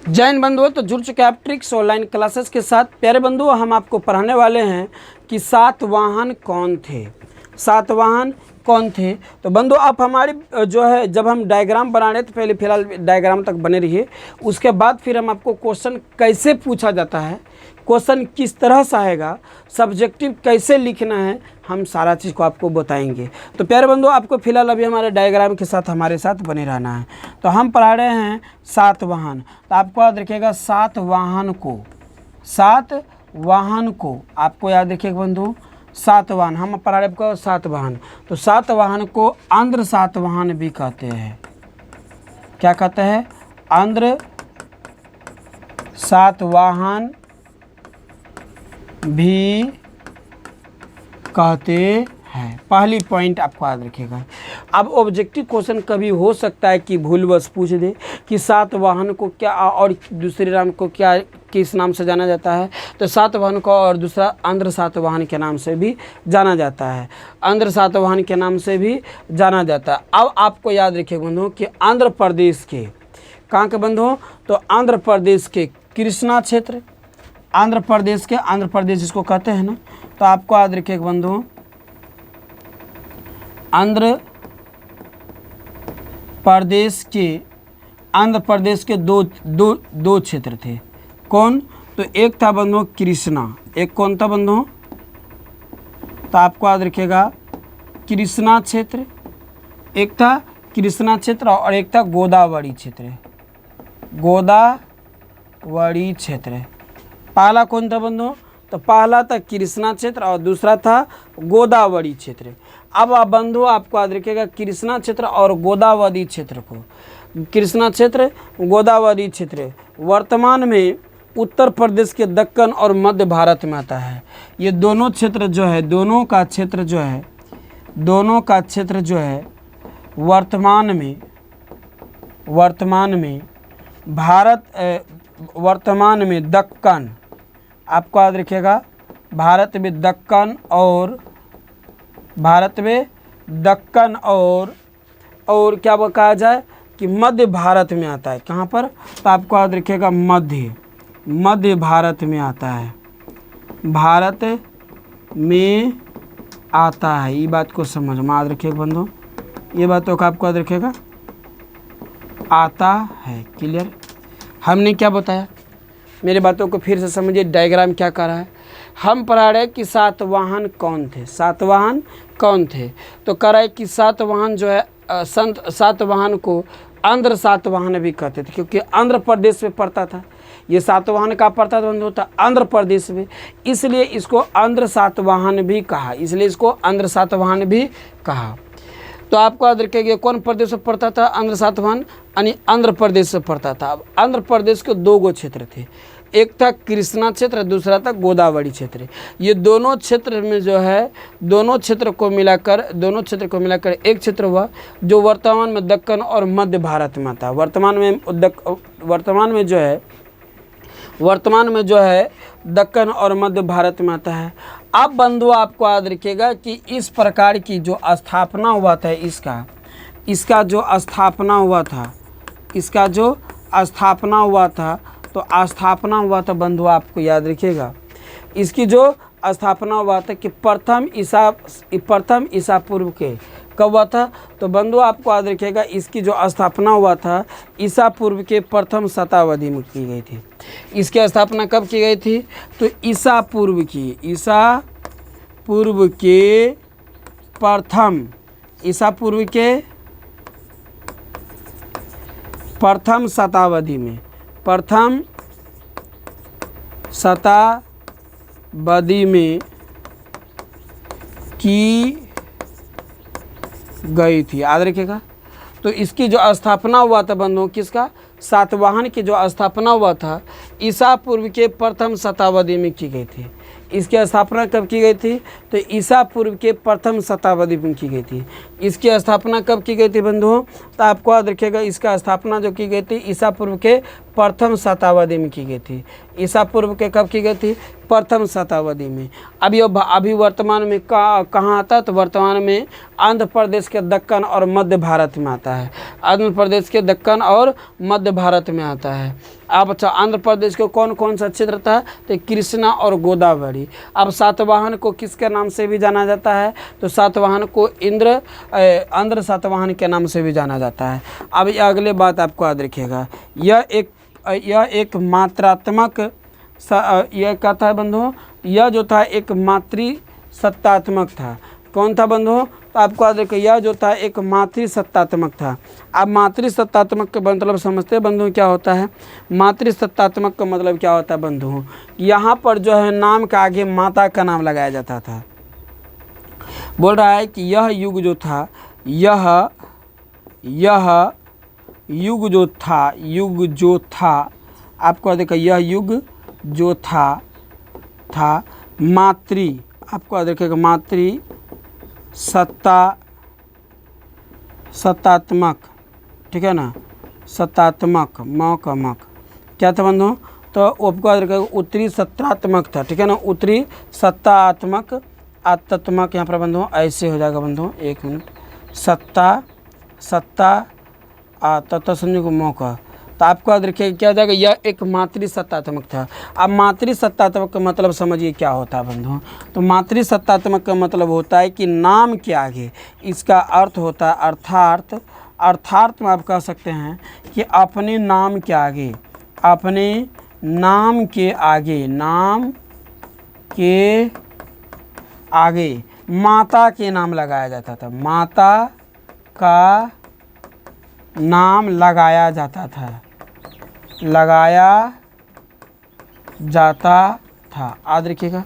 जय हिंद बंधुओं, तो जुड़ चुके हैं आप ट्रिक्स ऑनलाइन क्लासेस के साथ। प्यारे बंधुओं, हम आपको पढ़ाने वाले हैं कि सातवाहन कौन थे। सातवाहन कौन थे? तो बंधुओं, आप हमारी जो है जब हम डायग्राम बना रहे तो पहले फिलहाल डायग्राम तक बने रहिए। उसके बाद फिर हम आपको क्वेश्चन कैसे पूछा जाता है, क्वेश्चन किस तरह से आएगा, सब्जेक्टिव कैसे लिखना है, हम सारा चीज़ को आपको बताएंगे। तो प्यारे बंधुओं, आपको फिलहाल अभी हमारे डायग्राम के साथ हमारे साथ बने रहना है। तो हम पढ़ा रहे हैं सातवाहन। तो आपको याद रखिएगा सातवाहन को आपको याद रखिएगा बंधु, सातवाहन हम पढ़ा रहे आपको सातवाहन। तो सातवाहन को आंध्र सातवाहन भी कहते हैं। क्या कहते हैं? आंध्र सातवाहन भी कहते हैं। पहली पॉइंट आपको याद रखिएगा। अब ऑब्जेक्टिव क्वेश्चन कभी हो सकता है कि भूलवश पूछ दे कि सातवाहन को क्या और दूसरे नाम को क्या, किस नाम से जाना जाता है। तो सातवाहन को और दूसरा आंध्र सातवाहन के नाम से भी जाना जाता है। आंध्र सातवाहन के नाम से भी जाना जाता है। अब आपको याद रखिए बंधुओं कि आंध्र प्रदेश के कहाँ के बंधुओं, तो आंध्र प्रदेश के कृष्णा क्षेत्र, आंध्र प्रदेश जिसको कहते हैं ना, तो आपको याद रखिए बंधुओं आंध्र प्रदेश के दो क्षेत्र थे। कौन? तो एक था बंधुओं कृष्णा, एक कौन था बंधुओं, तो आपको याद रखिएगा कृष्णा क्षेत्र, एक था कृष्णा क्षेत्र और एक था गोदावरी क्षेत्र। पहला कौन था बंधुओं? तो पहला था कृष्णा क्षेत्र और दूसरा था गोदावरी क्षेत्र। अब आप बंधु आपको याद रखिएगा कृष्णा क्षेत्र और गोदावरी क्षेत्र को, कृष्णा क्षेत्र गोदावरी क्षेत्र वर्तमान में उत्तर प्रदेश के दक्कन और मध्य भारत में आता है। ये दोनों क्षेत्र जो है, दोनों का क्षेत्र जो है वर्तमान में दक्कन, आपको याद रखिएगा भारत में दक्कन और क्या कहा जाए कि मध्य भारत में आता है। कहाँ पर? तो आपको याद रखिएगा मध्य भारत में आता है, भारत में आता है। ये बात को समझ में याद रखिएगा बंधु, ये बातों का आपको याद रखिएगा आता है। क्लियर? हमने क्या बताया, मेरी बातों को फिर से समझिए, डायग्राम क्या कर रहा है। हम पढ़ा रहे कि सातवाहन कौन थे। तो कह रहा है कि सातवाहन जो है संत सातवाहन को आंध्र सातवाहन भी कहते थे, क्योंकि आंध्र प्रदेश में पड़ता था। ये सातवाहन का पड़ता था बंधु, आंध्र प्रदेश में, इसलिए इसको आंध्र सातवाहन भी कहा। तो आपको याद रखिएगा कौन प्रदेश में पड़ता था? आंध्र सातवाहन यानी आंध्र प्रदेश से पड़ता था। अब आंध्र प्रदेश के दो क्षेत्र थे, एक था कृष्णा क्षेत्र, दूसरा था गोदावरी क्षेत्र। ये दोनों क्षेत्र में जो है दोनों क्षेत्र को मिलाकर एक क्षेत्र हुआ जो वर्तमान में दक्कन और मध्य भारत में आता है। वर्तमान में जो है दक्कन और मध्य भारत में आता है। अब बंधु आपको याद रखिएगा कि इस प्रकार की जो स्थापना हुआ था इसका जो स्थापना हुआ था बंधु, आपको याद रखिएगा इसकी जो स्थापना हुआ था कि प्रथम ईसा पूर्व के कब हुआ था? तो बंधु आपको याद रखिएगा इसकी जो स्थापना हुआ था ईसा पूर्व के प्रथम शताब्दी में की गई थी। इसकी स्थापना कब की गई थी? तो ईसा पूर्व के प्रथम शताब्दी में की गई थी। याद रखिएगा। तो इसकी जो स्थापना हुआ था बंधुओं, किसका? सातवाहन की जो स्थापना हुआ था ईसा पूर्व के प्रथम शताब्दी में की गई थी। इसकी स्थापना कब की गई थी? तो ईसा पूर्व के प्रथम शताब्दी में की गई थी। इसकी स्थापना कब की गई थी बंधुओं? तो आपको याद रखिएगा इसका स्थापना जो की गई थी ईसा पूर्व के प्रथम शताब्दी में की गई थी। ईसा पूर्व के कब की गई थी? प्रथम शताब्दी में। अभी वर्तमान में कहाँ आता है? तो वर्तमान में आंध्र प्रदेश के दक्कन और मध्य भारत में आता है। आंध्र प्रदेश के दक्कन और मध्य भारत में आता है। अब अच्छा, आंध्र प्रदेश को कौन कौन सा क्षेत्र था, तो कृष्णा और गोदावरी। अब सातवाहन को किसके नाम से भी जाना जाता है, तो सातवाहन को आंध्र सातवाहन के नाम से भी जाना जाता है। अब ये अगले बात आपको याद रखिएगा, यह एक मात्रात्मक यह क्या था बंधुओं, यह जो था एक मातृसत्तात्मक था। कौन था बंधुओं, तो आपको याद रखिए यह जो था एक मातृसत्तात्मक था। अब मातृसत्तात्मक का मतलब समझते हैं बंधुओं क्या होता है, मातृसत्तात्मक का मतलब क्या होता है बंधुओं, यहाँ पर जो है नाम के आगे माता का नाम लगाया जाता था। बोल रहा है कि यह युग जो था, यह युग जो था आपको देखा, यह युग जो था आपको देखेगा सत्तात्मक, ठीक है ना, सत्तात्मक मक क्या था बंधुओं, तो आपको उत्तरी सत्तात्मक था, ठीक है ना, उत्तरी सत्तात्मक आत्मक यहाँ पर बंधुओं ऐसे हो जाएगा बंधुओं, एक मिनट, सत्ता तत्व समझो को मौका, तो आपको याद रखिए क्या हो जाएगा, यह एक मातृसत्तात्मक था। अब मातृसत्तात्मक का मतलब समझिए क्या होता है बंधुओं, तो मातृसत्तात्मक का मतलब होता है कि नाम के आगे इसका अर्थ होता है अर्थार्थ में आप कह सकते हैं कि अपने नाम के आगे माता के नाम लगाया जाता था, माता का नाम लगाया जाता था। याद रखिएगा,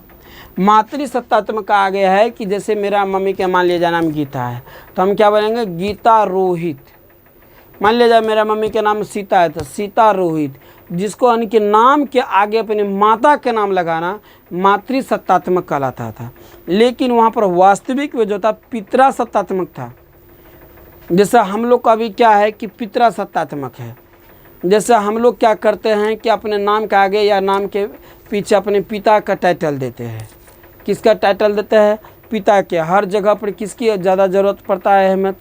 मातृसत्तात्मक का आगे है कि जैसे मेरा मम्मी का मान लिया जाए नाम गीता है, तो हम क्या बोलेंगे, गीता रोहित। मान लिया जाए मेरा मम्मी का नाम सीता है, तो सीता रोहित। जिसको यानी कि नाम के आगे अपने माता के नाम लगाना मातृसत्तात्मक कहलाता था। लेकिन वहाँ पर वास्तविक में जो था पितृसत्तात्मक था। जैसे हम लोग का भी क्या है कि पितृसत्तात्मक है। जैसे हम लोग क्या करते हैं कि अपने नाम के आगे या नाम के पीछे अपने पिता का टाइटल देते हैं। किसका टाइटल देते हैं, पिता के। हर जगह पर किसकी ज़्यादा ज़रूरत पड़ता है अहमियत,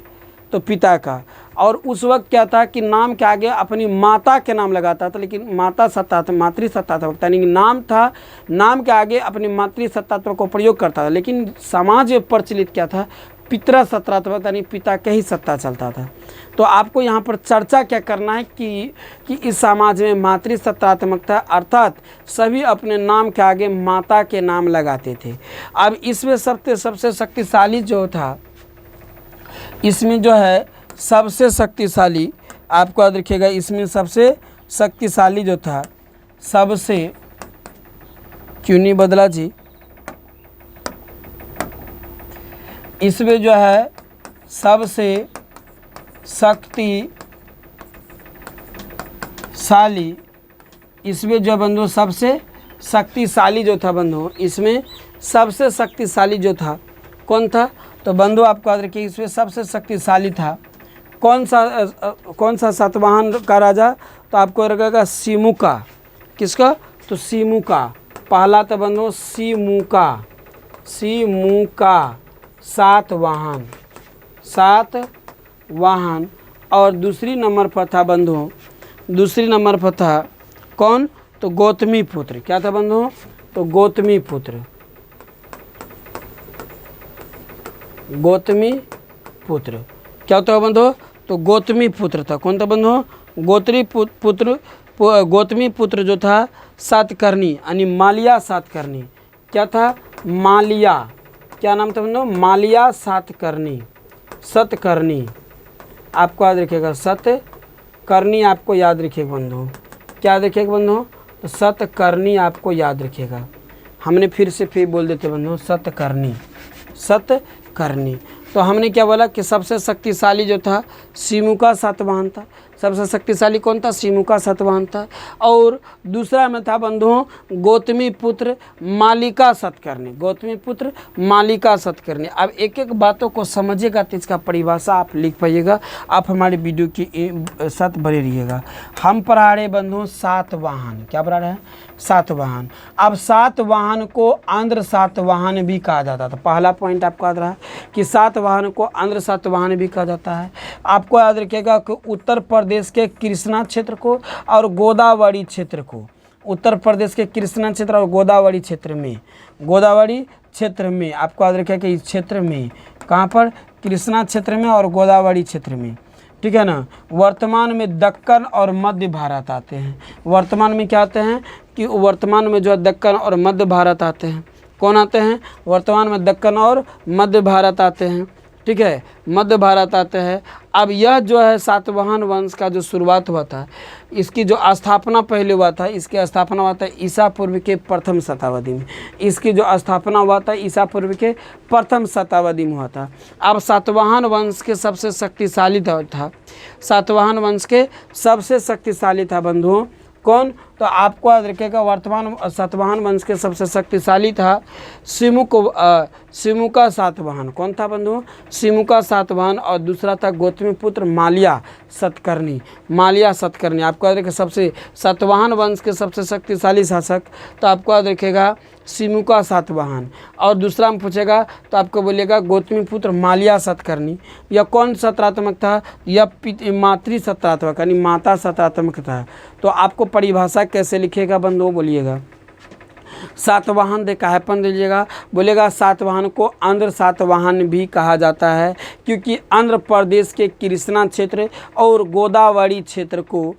तो पिता का। और उस वक्त क्या था कि नाम के आगे अपनी माता के नाम लगाता था, लेकिन मातृसत्तात्मक था, यानी नाम था, नाम के आगे अपनी मातृसत्तात्मक को प्रयोग करता था। लेकिन समाज में प्रचलित क्या था, पितृसत्तात्मक, यानी पिता के ही सत्ता चलता था। तो आपको यहाँ पर चर्चा क्या करना है कि इस समाज में मातृसत्तात्मक था, अर्थात सभी अपने नाम के आगे माता के नाम लगाते थे। अब इसमें सबसे शक्तिशाली जो था, इसमें जो है सबसे शक्तिशाली, आपको याद रखिएगा, इसमें सबसे शक्तिशाली जो था, सबसे, क्यों नहीं बदला जी, इसमें जो है सबसे शक्तिशाली, इसमें जो बंधु सबसे शक्तिशाली जो था बंधु, इसमें सबसे शक्तिशाली जो था कौन था, तो बंधु आपको याद रखिए इसमें सबसे शक्तिशाली था कौन सा सातवाहन का राजा, तो आपको रहेगा सिमुका। किसका, तो सिमुका। पहला तो बंधु सिमुका सातवाहन। और दूसरी नंबर पर था बंधु, दूसरी नंबर पर था कौन, तो गौतमी पुत्र। क्या था बंधु, तो गौतमी पुत्र क्या होता है बंधु, तो गौतमी पुत्र था। कौन था बंधु, गौतमी पुत्र जो था सातकर्णी, यानी मालिया सातकर्णी। क्या था, मालिया, क्या नाम था बंधु, मालिया सतकर्णी। आपको याद रखिएगा, सतकर्णी आपको याद रखिएगा बंधु। क्या याद रखिएगा बंधु, तो सतकर्णी आपको याद रखिएगा। हमने फिर बोल देते बंधु, सतकर्णी। तो हमने क्या बोला कि सबसे शक्तिशाली जो था सिमुका सातवाहन था। सबसे शक्तिशाली कौन था, सिमुका सातवाहन था। और दूसरा में था बंधुओं गौतमी पुत्र मालिका सतकर्णी। अब एक एक बातों को समझिएगा तो इसका परिभाषा आप लिख पाइएगा। आप हमारे वीडियो की साथ बने रहिएगा। हम पढ़ा रहे बंधुओं सातवाहन। क्या पढ़ा रहे हैं, सातवाहन। अब सातवाहन को आंध्र सातवाहन भी कहा जाता था। पहला पॉइंट आपको याद रहा कि सातवाहन को आंध्र सातवाहन भी कहा जाता है। आपको याद रखिएगा कि उत्तर प्रदेश प्रदेश के कृष्णा क्षेत्र को और गोदावरी क्षेत्र को, उत्तर प्रदेश के कृष्णा क्षेत्र और गोदावरी क्षेत्र में, गोदावरी क्षेत्र में आपको याद रखिए कि इस क्षेत्र में, कहाँ पर, कृष्णा क्षेत्र में और गोदावरी क्षेत्र में, ठीक है ना। वर्तमान में दक्कन और मध्य भारत आते हैं। वर्तमान में क्या आते हैं कि वर्तमान में जो है दक्कन और मध्य भारत आते हैं। कौन आते हैं? वर्तमान में दक्कन और मध्य भारत आते हैं, ठीक है, मध्य भारत आते हैं। अब यह जो है सातवाहन वंश का जो शुरुआत हुआ था, इसकी जो स्थापना पहले हुआ था, इसकी स्थापना हुआ था ईसा पूर्व के प्रथम शताब्दी में। इसकी जो स्थापना हुआ था ईसा पूर्व के प्रथम शताब्दी में हुआ था। अब सातवाहन वंश के सबसे शक्तिशाली था, सातवाहन वंश के सबसे शक्तिशाली था बंधुओं, कौन? तो आपको याद रखिएगा वर्तमान सातवाहन वंश के सबसे शक्तिशाली था सिमुका सातवाहन। कौन था बंधुओं? सिमुका सातवाहन। और दूसरा था गौतमीपुत्र माल्या सतकर्णी, माल्या सतकर्णी। आपको याद रखिएगा सबसे सातवाहन वंश के सबसे शक्तिशाली शासक, तो आपको याद रखिएगा सिमुका सातवाहन। और दूसरा में पूछेगा तो आपको बोलेगा गौतमीपुत्र माल्या सतकर्णी। यह कौन सत्रात्मक था? यह मातृ सत्रात्मक यानी माता सत्रात्मक था। तो आपको परिभाषा कैसे लिखेगा बंधुओं बोलिएगा? सातवाहन देखा है पन दीजिएगा, बोलेगा सातवाहन को आंध्र सातवाहन भी कहा जाता है, क्योंकि आंध्र प्रदेश के कृष्णा क्षेत्र और गोदावरी क्षेत्र को,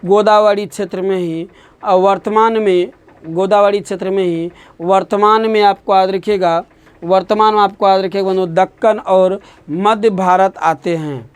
गोदावरी क्षेत्र में ही वर्तमान में, गोदावरी क्षेत्र में ही वर्तमान में आपको याद रखिएगा, वर्तमान में आपको याद रखिएगा बंधुओं दक्कन और मध्य भारत आते हैं।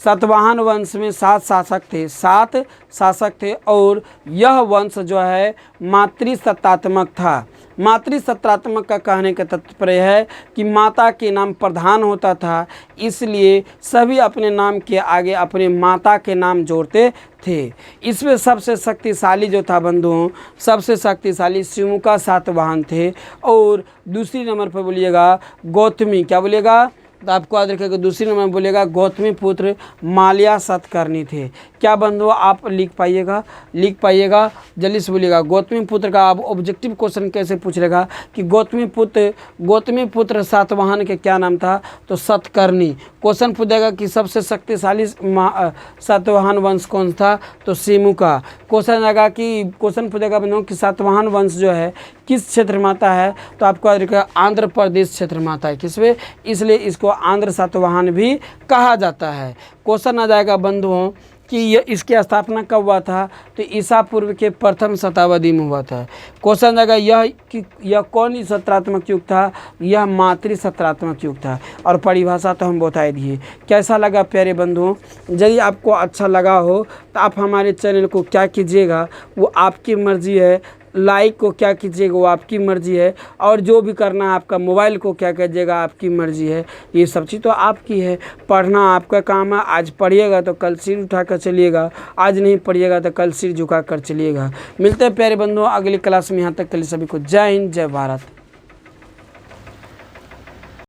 सातवाहन वंश में 7 शासक थे, 7 शासक थे और यह वंश जो है मातृसत्तात्मक था। मातृसत्तात्मक का कहने का तात्पर्य है कि माता के नाम प्रधान होता था, इसलिए सभी अपने नाम के आगे अपने माता के नाम जोड़ते थे। इसमें सबसे शक्तिशाली जो था बंधुओं, सबसे शक्तिशाली सिमुका सातवाहन थे। और दूसरी नंबर पर बोलिएगा गौतमी, क्या बोलिएगा? तो आपको याद रखिएगा दूसरी नंबर में बोलेगा गौतमीपुत्र माल्या सतकर्णी थे। क्या बंधुओं आप लिख पाइएगा जल्दी से बोलिएगा। गौतमीपुत्र का आप ऑब्जेक्टिव क्वेश्चन कैसे पूछ लेगा कि गौतमीपुत्र सातवाहन के क्या नाम था? तो सतकर्णी। क्वेश्चन पूछेगा कि सबसे शक्तिशाली सातवाहन वंश कौन था? तो सिमुका। क्वेश्चन पूछेगा बंधुओं कि सातवाहन वंश जो है किस क्षेत्र में आता है? तो आपको याद रखिएगा आंध्र प्रदेश क्षेत्र में आता है। किसमें? इसलिए इसको आंध्र सातवाहन भी कहा जाता है। क्वेश्चन आ जाएगा बंधुओं कि यह इसकी स्थापना कब हुआ था? तो ईसा पूर्व के प्रथम शताब्दी में हुआ था। क्वेश्चन आएगा यह कौन सत्रात्मक युग था? यह मातृ सत्रात्मक युग था। और परिभाषा तो हम बता दिए। कैसा लगा प्यारे बंधुओं? यदि आपको अच्छा लगा हो तो आप हमारे चैनल को क्या कीजिएगा, वो आपकी मर्जी है। लाइक को क्या कीजिएगा वो आपकी मर्जी है, और जो भी करना है आपका मोबाइल को क्या कीजिएगा आपकी मर्जी है। ये सब चीज़ तो आपकी है, पढ़ना आपका काम है। आज पढ़िएगा तो कल सिर उठा कर चलिएगा, आज नहीं पढ़िएगा तो कल सिर झुका कर चलिएगा। मिलते हैं प्यारे बंधुओं अगली क्लास में। यहाँ तक के लिए सभी को जय हिंद, जय भारत।